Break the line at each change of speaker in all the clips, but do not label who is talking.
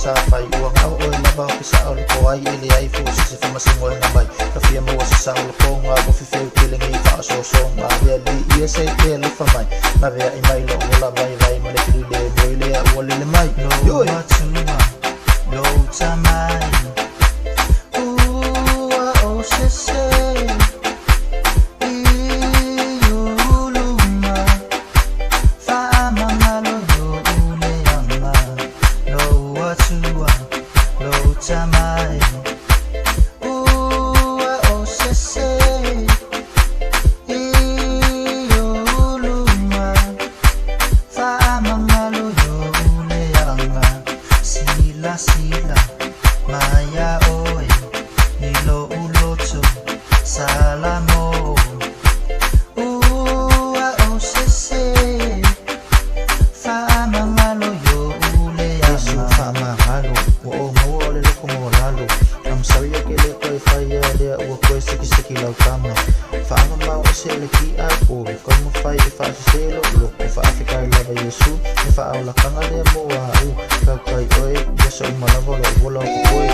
sapay uang au oi labaw pisa ol ko ai ili ai fu si fa masingol na bai ka fia mo sa ol ko nga bo fi fe feeling i fa so so ma ya di ia sai ke lo fa mai na ria i mai lo wala bai bai mo le ki de boy le wala le mai yo lo tamai o se se Tamai o se se iuluma fa mangalo yule yanga sila sila maya oi nilo uloto salamo o se se fa mangalo yule yanga fa mangalo sabía que le puede fallar de agua cuesta que se quila cama fama mau se le ki apo como fai e fa selo lo que fa ficar la de Yesu e fa aula kanga de mo au ka kai oi ya so mala bola bola ko oi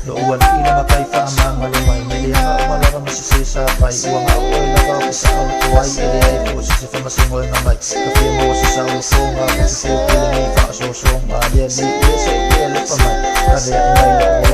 lo uan ina makai fa mama lo mai melia mala masisi sa pai uang au sa ol ko ai ili ai fu si fa masingol na mai ka fi mo sa ol ko nga si feeling i fa so so ma dia di se ke lo pa mai na dia mai lo